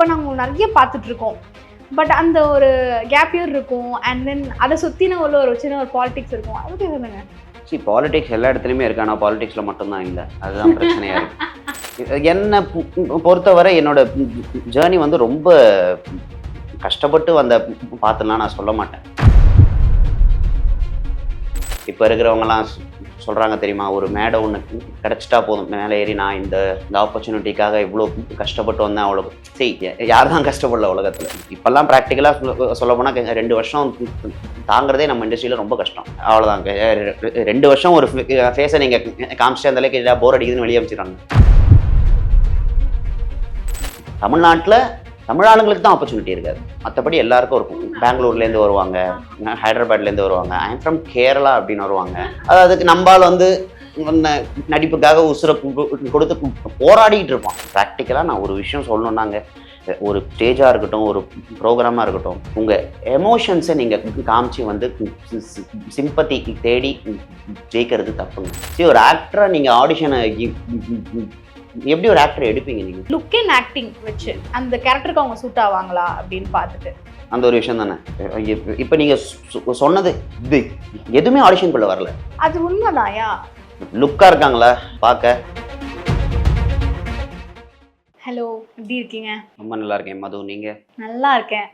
இப்போ நாங்கள் நிறைய பார்த்துட்ருக்கோம். பட் அந்த ஒரு கேப் இயர் இருக்கும். அண்ட் தென் அதை சுற்றின ஒரு சின்ன ஒரு பாலிடிக்ஸ் இருக்கும். அதை பற்றி சொல்லுங்க. பாலிடிக்ஸ் எல்லா இடத்துலையுமே இருக்கு, ஆனால் பாலிடிக்ஸில் மட்டும்தான் இல்லை. அதுதான் பிரச்சனையாக இருக்குது. என்னை பொறுத்தவரை என்னோட ஜேர்னி வந்து ரொம்ப கஷ்டப்பட்டு வந்த பார்த்துலாம் நான் சொல்ல மாட்டேன். இப்போ இருக்கிறவங்கலாம் சொல்கிறாங்க தெரியுமா, ஒரு மேடை ஒன்று கிடச்சிட்டா போதும், மேலே ஏறி நான் இந்த ஆப்பர்ச்சுனிட்டிக்காக இவ்வளோ கஷ்டப்பட்டு வந்தேன். அவ்வளோ யார் தான் கஷ்டப்படல உலகத்தில். இப்போல்லாம் ப்ராக்டிக்கலாக சொல்ல போனால் 2 வருஷம் தாங்கிறதே நம்ம இண்டஸ்ட்ரியில் ரொம்ப கஷ்டம். அவ்வளோதாங்க. 2 வருஷம் ஒரு ஃபேஸை நீங்கள் காமிச்சிட்டு அந்த அளவுக்கு போர் அடிக்குதுன்னு வெளியே அமைச்சிடறாங்க. தமிழ்நாட்டில் தமிழ் ஆளுங்களுக்கு தான் ஆப்பர்ச்சுனிட்டி இருக்காது, மற்றபடி எல்லாருக்கும் இருக்கும். பெங்களூர்லேருந்து வருவாங்க, ஹைதராபாத்லேருந்து வருவாங்க, ஐ எம் ஃப்ரம் கேரளா அப்படின்னு வருவாங்க. அதுக்கு நம்பால் வந்து நடிப்புக்காக உசுரை கொடுத்து போராடிட்டு இருப்போம். ப்ராக்டிக்கலாக நான் ஒரு விஷயம் சொல்லணுன்னாங்க, ஒரு ஸ்டேஜாக இருக்கட்டும், ஒரு ப்ரோக்ராமாக இருக்கட்டும், உங்கள் எமோஷன்ஸை நீங்கள் காமிச்சு வந்து சிம்பத்தி தேடி ஜெயிக்கிறது தப்புங்க. சரி, ஒரு ஆக்டராக நீங்கள் ஆடிஷனை எப்படி ஒரு ஆக்டர் எடுப்பீங்க நீங்கள்? லுக் அண்ட் ஆக்டிங் வச்சு அந்த கேரக்டருக்கு அவங்க சூட் ஆவாங்களா அப்படின்னு பார்த்துட்டு அந்த ஒரு விஷயம் தானே. இப்போ நீங்கள் சொன்னது இது எதுவுமே ஆடிஷனுக்குள்ளே வரல. அது உண்மைதாயா? லுக்காக இருக்காங்களா பார்க்க? ஹலோ, எப்படி இருக்கீங்க? ரொம்ப நல்லா இருக்கேன் மது, நீங்கள்? நல்லா இருக்கேன்.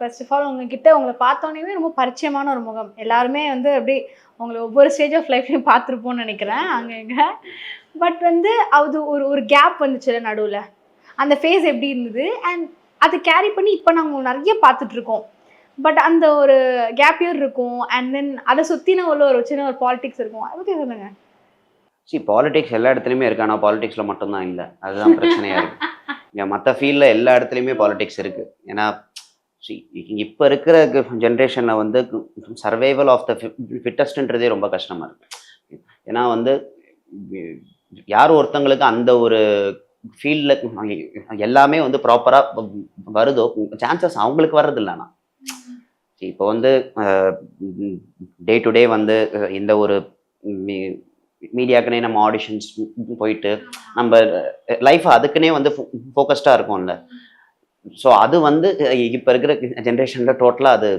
ஃபர்ஸ்ட் ஆஃப் ஆல் உங்ககிட்ட உங்களை பார்த்தோன்னே ரொம்ப பரிச்சயமான ஒரு முகம். எல்லாருமே வந்து அப்படி உங்களை ஒவ்வொரு ஸ்டேஜ் ஆஃப் லைஃப்லையும் பார்த்துருப்போன்னு நினைக்கிறேன் அங்கே. பட் வந்து அது ஒரு கேப் வந்துச்சுல நடுவில், அந்த ஃபேஸ் எப்படி இருந்தது அண்ட் அதை கேரி பண்ணி இப்போ நாங்கள் நிறைய பார்த்துட்ருக்கோம். பட் அந்த ஒரு கேப் இயர் இருக்கும் அண்ட் தென் அதை சுற்றின ஒரு சின்ன ஒரு பாலிடிக்ஸ் இருக்கும். அதை பற்றி சொல்லுங்க. பாலிடிக்ஸ் எல்லா இடத்துலையுமே இருக்கு, ஆனால் பாலிடிக்ஸில் மட்டும்தான் இல்லை. அதுதான் பிரச்சனையாக இருக்குது. இங்கே மற்ற ஃபீல்டில் எல்லா இடத்துலையுமே பாலிடிக்ஸ் இருக்குது. ஏன்னா இப்போ இருக்கிற ஜென்ரேஷனில் வந்து சர்வைவல் ஆஃப் த ஃபிட்டஸ்ட்ன்றதே ரொம்ப கஷ்டமாக இருக்குது. ஏன்னா வந்து யார் ஒருத்தங்களுக்கு அந்த ஒரு ஃபீல்டில் எல்லாமே வந்து ப்ராப்பராக வருதோ சான்சஸ் அவங்களுக்கு வர்றதில்லைண்ணா. இப்போ வந்து டே டு டே வந்து இந்த ஒரு மீடியாக்குனே நம்ம ஆடிஷன்ஸ் போயிட்டு நம்ம லைஃப் அதுக்குன்னே வந்து ஃபோக்கஸ்டாக இருக்கும்ல. ஸோ அது வந்து இப்போ இருக்கிற ஜென்ரேஷனில் டோட்டலாக அது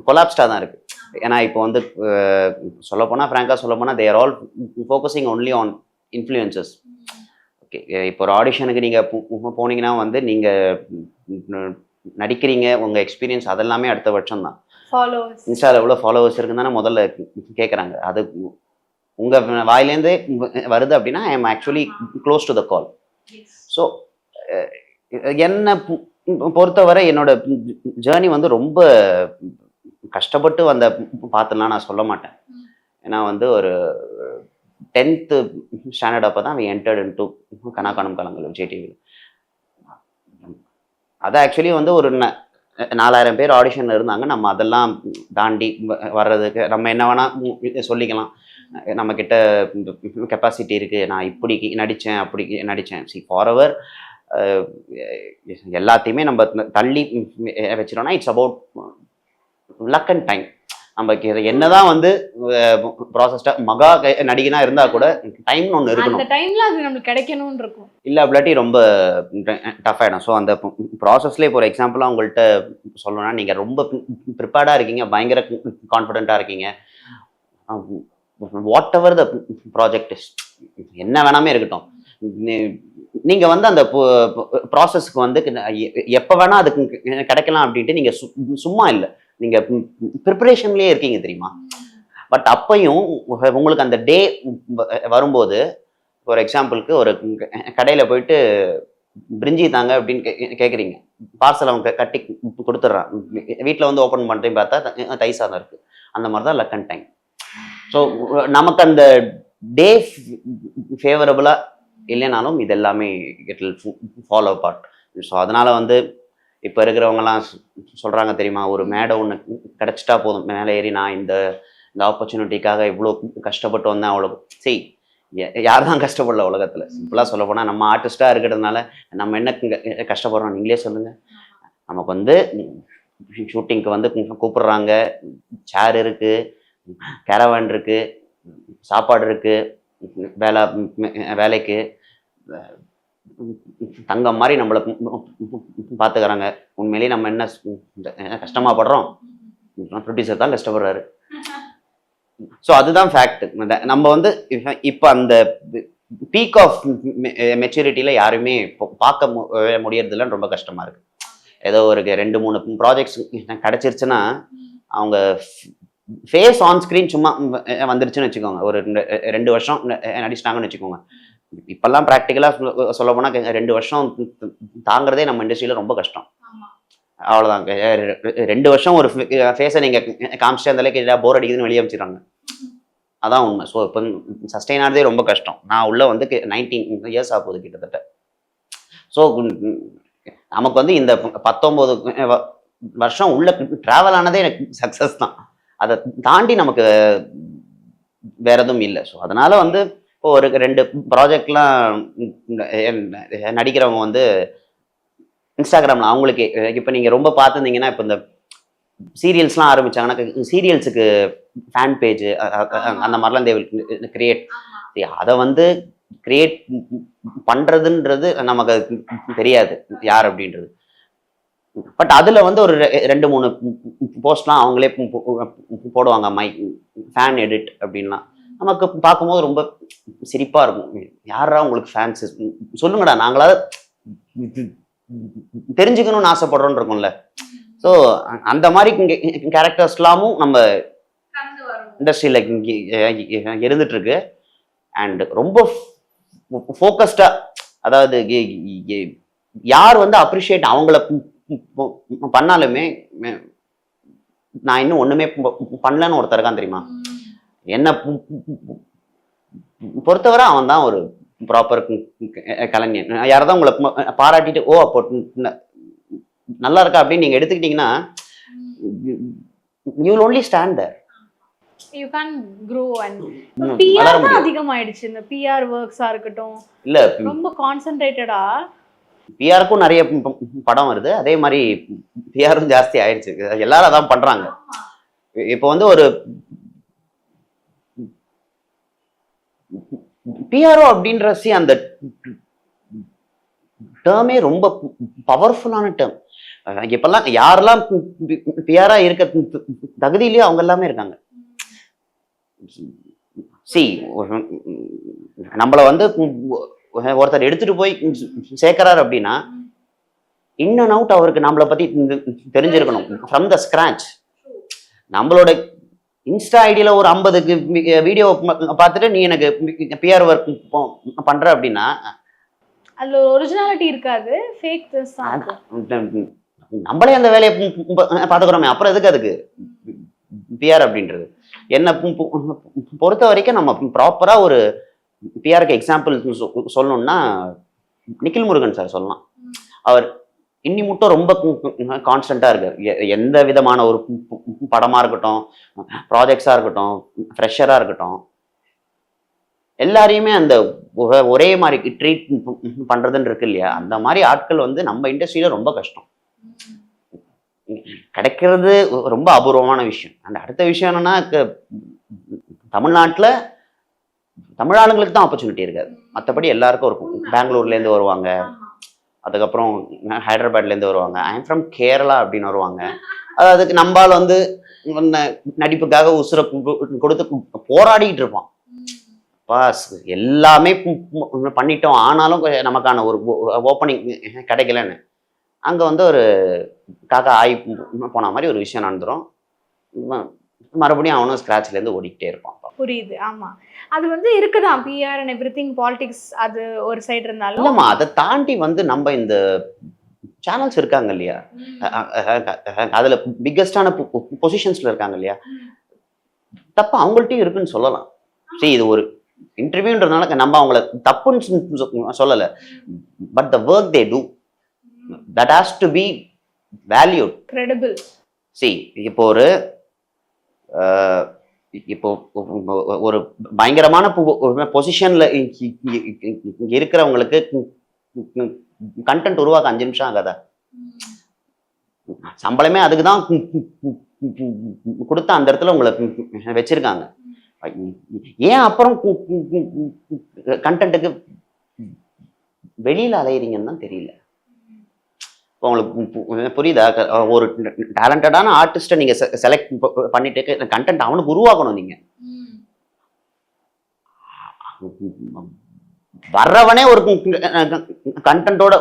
கொலாப்ஸ்டாக தான் இருக்குது. ஏன்னா இப்போ வந்து சொல்லப்போனால் ஃப்ராங்காக சொல்லப்போனால் they're all focusing only on influences. Okay, இப்போ ஒரு ஆடிஷனுக்கு நீங்கள் போனீங்கன்னா வந்து நீங்கள் நடிக்கிறீங்க, உங்கள் எக்ஸ்பீரியன்ஸ் அதெல்லாமே அடுத்த பட்சம் தான். இன்ஸ்டாவில் எவ்வளோ ஃபாலோவர்ஸ் இருக்குன்னு தானே முதல்ல கேட்குறாங்க. அது உங்கள் வாயிலேருந்தே வருது அப்படின்னா I am actually close to the call. So என்னை பொறுத்தவரை என்னோட ஜேர்னி வந்து ரொம்ப கஷ்டப்பட்டு வந்த பார்த்துலாம் நான் சொல்ல மாட்டேன். ஏன்னா வந்து ஒரு 10th ஸ்டாண்டர்ட் அப்போ தான் என்டர்ட் இன்டு கனா காணும் காலங்கள் விஜய் டிவியில். அது ஆக்சுவலி வந்து ஒரு 4000 பேர் ஆடிஷனில் இருந்தாங்க. நம்ம அதெல்லாம் தாண்டி வர்றதுக்கு நம்ம என்ன வேணால் சொல்லிக்கலாம். நம்மக்கிட்ட கெப்பாசிட்டி இருக்குது, நான் இப்படி நடித்தேன் அப்படி நடித்தேன். ஃபார்எவர் எல்லாத்தையுமே நம்ம தள்ளி வச்சிடோம்னா it's about luck and time. நமக்கு என்னதான் வந்து ப்ராசஸ்டாக மகா நடிகனா இருந்தால் கூட டைம்னு ஒன்று இருக்கணும். அந்த டைம்ல அது நம்மளுக்கு கிடைக்கணும்னு இருக்கும். இல்லை அப்படிலாட்டி ரொம்ப டஃப் ஆகிடும். ஸோ அந்த ப்ராசஸ்லேயே இப்போ ஒரு எக்ஸாம்பிளாக உங்கள்கிட்ட சொல்லணும்னா, நீங்கள் ரொம்ப ப்ரிப்பேர்டாக இருக்கீங்க, பயங்கர கான்ஃபிடென்ட்டாக இருக்கீங்க, what ever the project is, என்ன வேணாமே இருக்கட்டும், நீங்கள் வந்து அந்த ப்ராசஸ்க்கு வந்து எப்போ வேணால் அதுக்கு கிடைக்கலாம் அப்படின்ட்டு நீங்கள் சும்மா இல்லை, நீங்கள் ப்ரிப்பரேஷன்லேயே இருக்கீங்க தெரியுமா. பட் அப்பையும் உங்களுக்கு அந்த டே வரும்போது, ஒரு எக்ஸாம்பிளுக்கு ஒரு கடையில் போயிட்டு பிரிஞ்சி தாங்க அப்படின்னு கேட்குறீங்க, பார்சல் அவங்க கட்டி கொடுத்துட்றான், வீட்டில் வந்து ஓப்பன் பண்ணுறேன்னு பார்த்தா தை சாதம் இருக்குது. அந்த மாதிரி தான் லக் அண்ட் டைம். ஸோ நமக்கு அந்த டே ஃபேவரபுளாக இல்லைனாலும் இது எல்லாமே it will follow part. So அதனால் வந்து இப்போ இருக்கிறவங்கலாம் சொல்கிறாங்க தெரியுமா, ஒரு மேடை ஒன்று கிடச்சிட்டா போதும், மேலே ஏறி நான் இந்த ஆப்பர்ச்சுனிட்டிக்காக இவ்வளோ கஷ்டப்பட்டு வந்தேன். அவ்வளோ யார் தான் கஷ்டப்படல உலகத்தில். சிம்பிளாக சொல்ல போனால் நம்ம ஆர்டிஸ்டாக இருக்கிறதுனால நம்ம என்ன கஷ்டப்படுறோம் நீங்களே சொல்லுங்கள். நமக்கு வந்து ஷூட்டிங்க்கு வந்து கூப்பிடுறாங்க, சேர் இருக்குது, கேரவான் இருக்குது, சாப்பாடு இருக்குது, வேலைக்கு தங்கம் மாதிரி நம்மளை பார்த்துக்கிறாங்க. உண்மையிலேயே நம்ம என்ன கஷ்டமா படுறோம், ப்ரொடியூசர் தான் கஷ்டப்படுறாரு. ஸோ அதுதான் ஃபேக்ட். நம்ம வந்து இப்போ அந்த பீக் ஆஃப் மெச்சூரிட்டியில யாருமே பார்க்க முடியறதுலன்னு ரொம்ப கஷ்டமா இருக்கு. ஏதோ ஒரு 2-3 ப்ராஜெக்ட்ஸ் கிடைச்சிருச்சுன்னா அவங்க ஃபேஸ் ஆன் ஸ்க்ரீன் சும்மா வந்துருச்சுன்னு வச்சுக்கோங்க, ஒரு 2 வருஷம் நடிச்சிட்டாங்கன்னு வச்சுக்கோங்க. இப்பெல்லாம் ப்ராக்டிக்கலாக சொல்ல போனால் 2 வருஷம் தாங்கிறதே நம்ம இண்டஸ்ட்ரியில் ரொம்ப கஷ்டம். அவ்வளோதாங்க. 2 வருஷம் ஒரு ஃபேஸை நீங்கள் காமிச்சிட்டு அந்தளவுக்கு போர் அடிக்குதுன்னு வெளியே அமைச்சிடுறாங்க. அதான் உண்மை. ஸோ இப்போ சஸ்டெயின் ஆனதே ரொம்ப கஷ்டம். நான் உள்ள வந்து 19 இயர்ஸ் ஆகுது கிட்டத்தட்ட. ஸோ நமக்கு வந்து இந்த 19 வருஷம் உள்ள ட்ராவல் ஆனதே எனக்கு சக்ஸஸ் தான். அதை தாண்டி நமக்கு வேற எதுவும் இல்லை. ஸோ அதனால வந்து இப்போ ஒரு 2 ப்ராஜெக்ட்லாம் நடிக்கிறவங்க வந்து இன்ஸ்டாகிராமில் அவங்களுக்கு இப்போ நீங்கள் ரொம்ப பார்த்துருந்தீங்கன்னா, இப்போ இந்த சீரியல்ஸ்லாம் ஆரம்பிச்சாங்கன்னா சீரியல்ஸுக்கு ஃபேன் பேஜ் அந்த மாதிரிலாம் தேவை கிரியேட். அதை வந்து கிரியேட் பண்ணுறதுன்றது நமக்கு தெரியாது யார் அப்படின்றது. பட் அதில் வந்து ஒரு 2-3 போஸ்ட்லாம் அவங்களே போடுவாங்க, மை ஃபேன் எடிட் அப்படின்லாம். நமக்கு பார்க்கும்போது ரொம்ப சிரிப்பாக இருக்கும். யாரா உங்களுக்கு ஃபேன்ஸ் சொல்லுங்கடா, நாங்களாவது தெரிஞ்சுக்கணும்னு ஆசைப்படுறோன்னு இருக்கும்ல. ஸோ அந்த மாதிரி கேரக்டர்ஸ்லாமும் நம்ம இண்டஸ்ட்ரியில் இருந்துட்டு இருக்கு. அண்ட் ரொம்ப ஃபோக்கஸ்டா, அதாவது யார் வந்து அப்ரிஷியேட் அவங்கள பண்ணாலுமே, நான் இன்னும் ஒண்ணுமே பண்ணலன்னு ஒருத்தர் இருக்கான் தெரியுமா, என்ன பொறுத்தவரை அவன் தான் ஒரு ப்ராப்பர் கலைஞன். யாராவது உங்களை பாராட்டிட்டு ஓ அப்போ நல்லா இருக்கா அப்படின்னு நீங்க எடுத்துக்கிட்டீங்கன்னா, you will only stand there. You can grow and PR தான் அதிகமாயிடுச்சு. இந்த PR works-ஆ இருக்கட்டும், இல்ல ரொம்ப கான்சென்ட்ரேட்டடா பிஆருக்கும் நிறைய படம் வருது, அதே மாதிரி பிஆரும் ஜாஸ்தி ஆயிடுச்சு. எல்லாரும் அதான் பண்றாங்க. இப்போ வந்து ஒரு பிஆர்ஓ அப்படின்ற அந்த டேர்மே ரொம்ப பவர்ஃபுல்லான டேர்ம். இப்பெல்லாம் யாரெல்லாம் பிஆரா இருக்க தகுதியிலேயே அவங்க எல்லாமே இருக்காங்க. சி நம்மள வந்து ஒருத்தர் எடுத்துட்டு போய் சேர்க்கிறார் அப்படின்னா, இன் அண்ட் அவுட் அவருக்கு நம்மளை பத்தி தெரிஞ்சிருக்கணும் ஃப்ரம் த ஸ்கிராச். நம்மளோட இன்ஸ்டா ஐடியில ஒரு 50 வீடியோ பார்த்துட்டு நீ எனக்கு பிஆர் ஒர்க் பண்ற அப்படின்னா அதுல ஒரிஜினாலிட்டி இருக்காது, ஃபேக் தான். நம்மளே அந்த வேலையை பார்த்துக்கிறோமே, அப்புறம் எதுக்கு அதுக்கு பிஆர் அப்படின்றது? என்ன பொறுத்த வரைக்கும் நம்ம ப்ராப்பரா ஒரு பிஆருக்கு எக்ஸாம்பிள் சொல்லணும்னா நிக்கில் முருகன் சார் சொல்லலாம். அவர் இன்னி மட்டும் ரொம்ப கான்ஸ்டன்டா இருக்காரு. எந்த விதமான ஒரு படமா இருக்கட்டும், ப்ராஜெக்ட்ஸா இருக்கட்டும், ஃப்ரெஷரா இருக்கட்டும், எல்லாரையுமே அந்த ஒரே மாதிரி ட்ரீட் பண்றதுன்னு இருக்கு இல்லையா, அந்த மாதிரி ஆட்கள் வந்து நம்ம இண்டஸ்ட்ரியில ரொம்ப கஷ்டம். கிடைக்கிறது ரொம்ப அபூர்வமான விஷயம். அந்த அடுத்த விஷயம் என்னன்னா, தமிழ்நாட்டில் தமிழ் ஆளுங்களுக்கு தான் ஆப்பர்ச்சுனிட்டி இருக்காது, மற்றபடி எல்லாருக்கும் இருக்கும். பெங்களூர்லேருந்து வருவாங்க, அதுக்கப்புறம் ஹைதராபாத்லேருந்து வருவாங்க, ஐ எம் ஃப்ரம் கேரளா அப்படின்னு வருவாங்க. அதுக்கு நம்மால் வந்து நடிப்புக்காக உசுரை கொடுத்து போராடிட்டு இருப்பான். பாஸ் எல்லாமே பண்ணிட்டோம், ஆனாலும் நமக்கான ஒரு ஓப்பனிங் கிடைக்கலன்னு அங்கே வந்து ஒரு காக்கா ஆகி போன மாதிரி ஒரு விஷயம் நடந்துடும். மறுபடியும் அவனும் ஸ்கிராட்ச்லேருந்து ஓடிக்கிட்டே இருப்பான். புரியுது. ஆமா, அது வந்து இருக்குதான். பிஆர் அண்ட் எவ்ரிதிங், பாலிடிக்ஸ் அது ஒரு சைடு இருந்தாலும் இல்லைம்மா, அதை தாண்டி வந்து நம்ம இந்த சேனல்ஸ் இருக்காங்க இல்லையா, அதில் பிக்கஸ்டான பொசிஷன்ஸில் இருக்காங்க இல்லையா, தப்பு அவங்கள்ட்டையும் இருக்குன்னு சொல்லலாம். சரி, இது ஒரு இன்டர்வியூன்றதுனால நம்ம அவங்கள தப்புன்னு சொல்லலை, but the work they do that has to be valued, credible. See, இப்போ ஒரு பயங்கரமான பொசிஷன்ல இருக்கிறவங்களுக்கு கண்டென்ட் உருவாக்க 5 நிமிஷம் ஆகாதா? சம்பளமே அதுக்குதான் கொடுத்து அந்த இடத்துல உங்களை வச்சிருக்காங்க. ஏன் அப்புறம் கண்டென்ட்டுக்கு வெளியில அலையிறீங்கன்னு தான் தெரியல. இப்போ உங்களுக்கு புரியுதா? ஒரு டேலண்டடான ஆர்டிஸ்ட்டை நீங்க செலக்ட் பண்ணிட்டு கண்டென்ட் அவனுக்கு உருவாக்கணும். நீங்க வர்றவனே ஒரு கண்டென்ட்டோட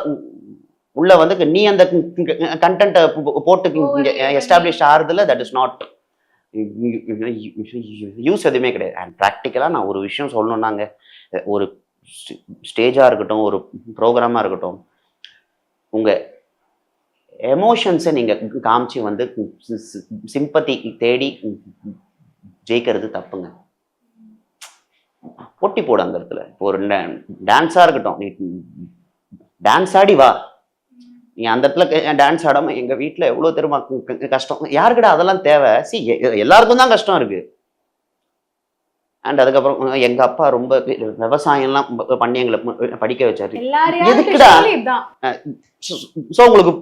உள்ள வந்து நீ அந்த கண்டென்ட்டை போட்டு எஸ்டாப்ளிஷ் ஆகுறதுல தட் இஸ் நாட் யூஸ் எதுவுமே கிடையாது. அண்ட் ப்ராக்டிக்கலாக நான் ஒரு விஷயம் சொல்லணுன்னாங்க, ஒரு ஸ்டேஜாக இருக்கட்டும், ஒரு ப்ரோக்ராமாக இருக்கட்டும், உங்கள் எமோஷன்ஸை நீங்கள் காமிச்சு வந்து சிம்பத்தி தேடி ஜெயிக்கிறது தப்புங்க. போட்டி போடு அந்த இடத்துல. இப்போ ஒரு டான்ஸாக இருக்கட்டும், நீ டான்ஸ் ஆடி வா. நீ அந்த இடத்துல டான்ஸ் ஆடாம எங்க வீட்டில் எவ்வளோ தெரியுமா கஷ்டம், யாருக்கிட்ட அதெல்லாம் தேவை? எல்லாருக்கும் தான் கஷ்டம் இருக்கு. அண்ட் அதுக்கப்புறம் எங்க அப்பா ரொம்ப விவசாயம்லாம் பண்ணி எங்களை படிக்க வச்சாரு. எதுக்குடா? ஸோ உங்களுக்கு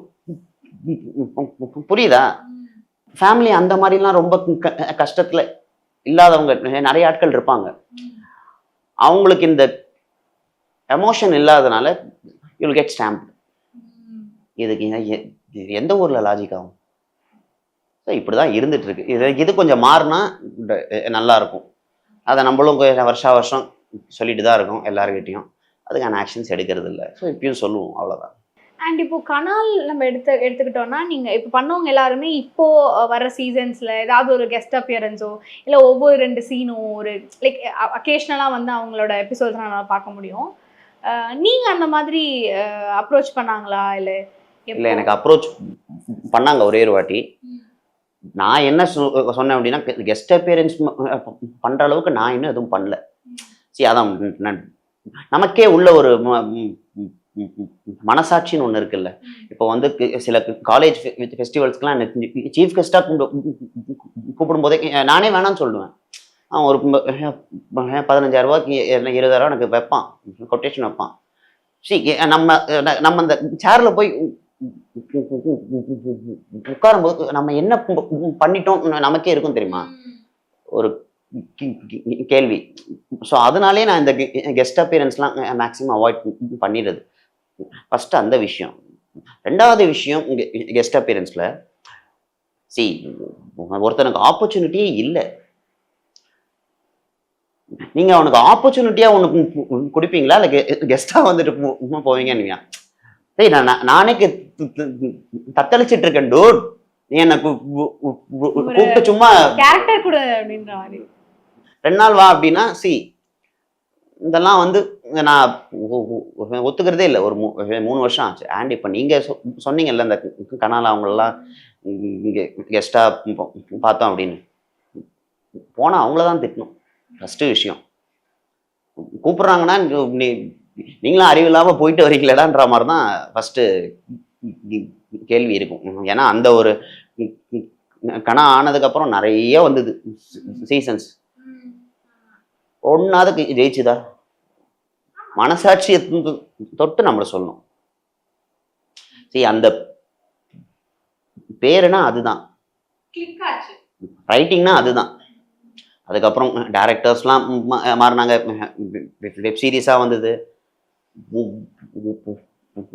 புரியுதா? ஃபேமிலி அந்த மாதிரிலாம் ரொம்ப கஷ்டத்துல இல்லாதவங்க நிறைய ஆட்கள் இருப்பாங்க. அவங்களுக்கு இந்த எமோஷன் இல்லாதனால யூ வில் கெட் ஸ்டாம்ப்டு. இதுக்கு எந்த ஊர்ல லாஜிக் ஆகும்? இப்படிதான் இருந்துட்டு இருக்கு. இது கொஞ்சம் மாறினா நல்லா இருக்கும். அதை நம்மளும் வருஷம் சொல்லிட்டு தான் இருக்கோம் எல்லாருக்கிட்டையும். அதுக்கான ஆக்ஷன்ஸ் எடுக்கிறது இல்லை. ஸோ இப்பயும் சொல்லுவோம், அவ்வளோதான். அண்ட் இப்போ கனால் நம்ம எடுத்துக்கிட்டோம்னா, நீங்க இப்போ பண்ணவங்க எல்லாருமே இப்போ வர சீசன்ஸ்ல ஏதாவது ஒரு கெஸ்ட் அப்பியரன்ஸோ இல்லை ஒவ்வொரு 2 சீனும் ஒரு லைக் அக்கேஷ்னலாக வந்து அவங்களோட எபிசோட்ஸ் நம்மளால பார்க்க முடியும். நீங்க அந்த மாதிரி அப்ரோச் பண்ணாங்களா? இல்லை எனக்கு அப்ரோச் பண்ணாங்க ஒரே ஒரு வாட்டி. நான் என்ன சொன்னேன் அப்படின்னா, கெஸ்ட் அப்பியரன்ஸ் பண்ற அளவுக்கு நான் இன்னும் எதுவும் பண்ணல. சரி, அதான் நமக்கே உள்ள ஒரு மனசாட்சின்னு ஒன்று இருக்குல்ல. இப்போ வந்து சில காலேஜ் ஃபெஸ்டிவல்ஸ்க்குலாம் சீஃப் கெஸ்டா கூப்பிடும் போதே நானே வேணாம்னு சொல்லுவேன். அவன் ஒரு 15,000 ரூபாய்க்கு 20,000 ரூபா எனக்கு வைப்பான், கொட்டேஷன் வைப்பான். சரி, நம்ம அந்த சேர்ல போய் உட்காரும்போது நம்ம என்ன பண்ணிட்டோம் நமக்கே இருக்கும் தெரியுமா, ஒரு கேள்வி. ஸோ அதனாலே நான் இந்த கெஸ்ட் அப்பியரன்ஸ்லாம் மேக்ஸிமம் அவாய்ட் பண்ணிடுறது. ஃபர்ஸ்ட் அந்த விஷயம். 2வது விஷயம், கெஸ்ட் அப்பியரன்ஸ்ல ஒருத்தனுக்கு ஆப்பர்ச்சுனிட்டியே இல்லை. நீங்க அவனுக்கு ஆப்பர்ச்சுனிட்டியா ஒன்று கொடுப்பீங்களா இல்லை கெஸ்டா வந்துட்டு போவீங்க? நீங்க சரி, நானே தத்தளிச்சிட்டு இருக்கேன் டூட், நீ என்ன கூப்பிட்டு சும்மா கேரக்டர் கூட அப்படின்ற மாதிரி 2 நாள் வா அப்படின்னா இதெல்லாம் வந்து நான் ஒத்துக்கிறதே இல்லை. ஒரு 3 வருஷம் ஆச்சு. அண்ட் இப்போ நீங்க சொன்னீங்கல்ல இந்த கனால அவங்களெல்லாம் இங்கே கெஸ்டா பார்த்தோம் அப்படின்னு, போனா அவங்களதான் திட்டணும். ஃபர்ஸ்ட் விஷயம், கூப்பிடுறாங்கன்னா நீங்களும் அறிவு இல்லாம போயிட்டு வரீங்களேடான்ற மாதிரி தான் ஃபர்ஸ்ட் கேள்வி இருக்கும். ஏன்னா அந்த ஒரு கணா ஆனதுக்கு அப்புறம் நிறைய வந்தது சீசன்ஸ். ஒன்னாவது ஜெயிச்சுதா? மனசாட்சியை தொட்டு நம்மள சொல்லணும். சரி, அந்த பேருனா அதுதான், ரைட்டிங்னா அதுதான். அதுக்கப்புறம் டைரக்டர்ஸ்லாம் மாறினாங்க, வெப் சீரிஸா வந்தது.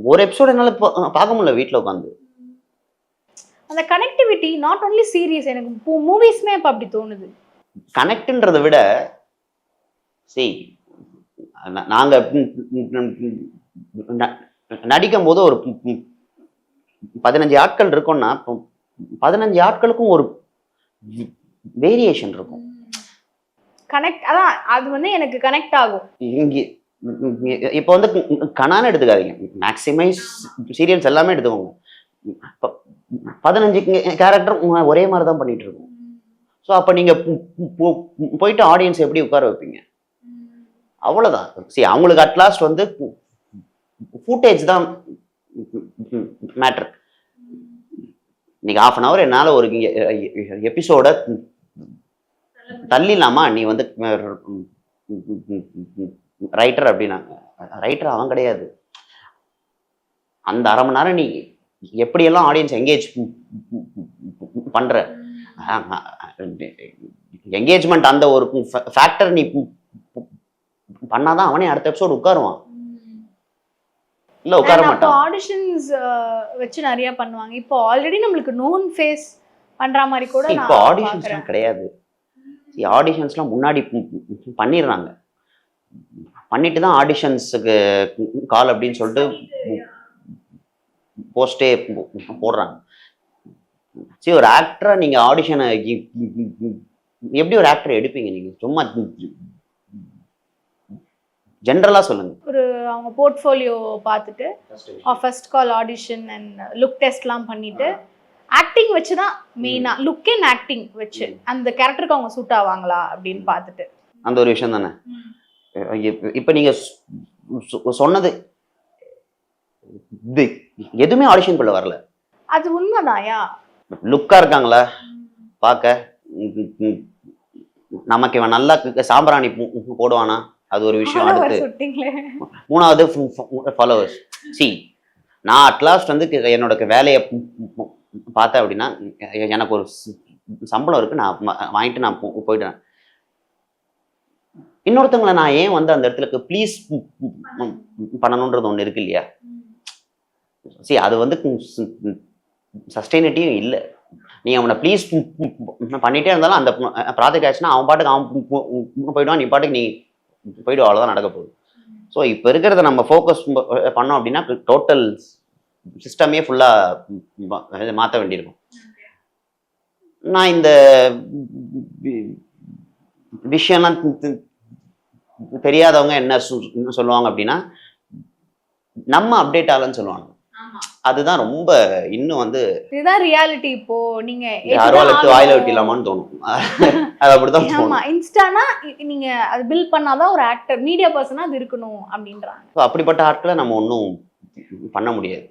ஒரு எபிசோட் என்னால பார்க்க முடியல வீட்டில் உட்காந்து. அந்த கனெக்டிவிட்டி நாட் ஒன்லி சீரியஸ், எனக்கு மூவிஸ்மே இப்போ அப்படி தோணுது. கனெக்ட்ன்றதை விட நாங்க நடிக்கும் போது ஒரு 15 ஆட்கள் இருக்கோம்னா 15 ஆட்களுக்கும் ஒரு வேரியேஷன் இருக்கும். கனெக்ட், அதான் அது வந்து எனக்கு கனெக்ட் ஆகும். இங்கே இப்போ வந்து கனான்னு எடுத்துக்காதீங்க, மேக்ஸிமைஸ் சீரியல்ஸ் எல்லாமே எடுத்துக்கோங்க. 15 கேரக்டர் ஒரே மாதிரி தான் பண்ணிட்டு இருக்கோம். ஸோ அப்போ நீங்க போயிட்டு ஆடியன்ஸ் எப்படி உட்கார வைப்பீங்க? அவ்வளோதான். சரி, அவங்களுக்கு அட்லாஸ்ட் வந்து ஃபுட்டேஜ் தான் மேட்டர். இன்னைக்கு 1/2 hour என்னால் ஒரு எபிசோட தள்ளிடலாமா? நீ வந்து ரைட்டர் அப்படின்னா, ரைட்டர் அவன் கிடையாது. அந்த 1/2 மணி நேரம் நீ எப்படியெல்லாம் ஆடியன்ஸ் என்கேஜ் பண்ற, என்கேஜ்மெண்ட் அந்த ஒரு ஃபேக்டர் நீ பண்ணாதான் அவனே அடுத்த எபிசோடு உட்காருவான். இல்ல உட்கார அப்போ மாட்டாங்க. ஆடிஷன்ஸ் வச்சு நிறைய பண்ணுவாங்க. இப்போ ஆல்ரெடி நம்மளுக்கு நோன் ஃபேஸ் பண்ற மாதிரி கூட இப்போ நான் ஆடிஷன்ஸ்லாம் பார்க்குறேன். கிடையாது. ஆடிஷன்ஸ்லாம் முன்னாடி பண்ணிடுறாங்க. பண்ணிட்டு தான் ஆடிஷன்ஸுக்கு கால் அப்படின்னு சொல்லிட்டு போஸ்டே போடுறாங்க. சரி, ஒரு ஆக்டரா நீங்க ஆடிஷனை எப்படி ஒரு ஆக்டரை எடுப்பீங்க நீங்க? சும்மா ஜென்ரலா சொல்லுங்க. அவங்க போர்ட்ஃபோலியோ பார்த்துட்டு first call audition and look டெஸ்ட்லாம் பண்ணிட்டு ஆக்டிங் வச்சு தான் மெயினாக லுக் அண்ட் ஆக்டிங் வச்சு அந்த கேரக்டருக்கு அவங்க சூட் ஆவாங்களா அப்படின்னு பார்த்துட்டு அந்த ஒரு விஷயம் தானே. இப்போ நீங்க சொன்னது இது எதுவுமே ஆடிஷனுக்குள்ள வரல. அது உண்மைதாயா? லுக்கா இருக்காங்களா பார்க்க, நமக்கு இவன் நல்லா சாம்பிராணி போடுவானா, அது ஒரு விஷயம். அடுத்து சுட்டிங்களே. மூணாவது ஃபாலோவர்ஸ். நான் அட்லாஸ்ட் வந்து என்னோட வேலையை பார்த்தேன் அப்படின்னா எனக்கு ஒரு சம்பளம் இருக்கு, நான் வாங்கிட்டு நான் போயிட்டேன். இன்னொருத்தவங்களை நான் ஏன் வந்து அந்த இடத்துல ப்ளீஸ் பண்ணணுன்றது ஒன்று இருக்கு இல்லையா? அது வந்து சஸ்டைனிட்டியும் இல்லை. நீ அவனை ப்ளீஸ் பண்ணிட்டே இருந்தாலும் அந்த ப்ராஜெக்ட் ஆச்சுன்னா அவன் பாட்டுக்கு அவன் போயிடுவான், நீ பாட்டுக்கு நீ போயிடுவா, அவ்வளோதான் நடக்க போகுது. ஸோ இப்போ இருக்கிறத நம்ம ஃபோக்கஸ் பண்ணோம் அப்படின்னா டோட்டல் சிஸ்டமே ஃபுல்லாக மாற்ற வேண்டியிருக்கும். நான் இந்த விஷயம்லாம் தெரியாதவங்க என்ன சொல்லுவாங்க அப்படின்னா நம்ம அப்டேட் ஆகலன்னு சொல்லுவாங்க. அதுதான் ரொம்ப இன்னும் வந்து இதுதான் ரியாலிட்டி. இப்போ நீங்க யாரோ எடுத்து வாயில வெட்டிடலாமான்னு தோணும். அது அப்படிதான் தோணும். இன்ஸ்டானா நீங்க அது பில்ட் பண்ணாதான் ஒரு ஆக்டர் மீடியா பர்சனா அது இருக்கணும் அப்படின்றாங்க. அப்படிப்பட்ட ஆட்களை நம்ம ஒன்றும் பண்ண முடியாது.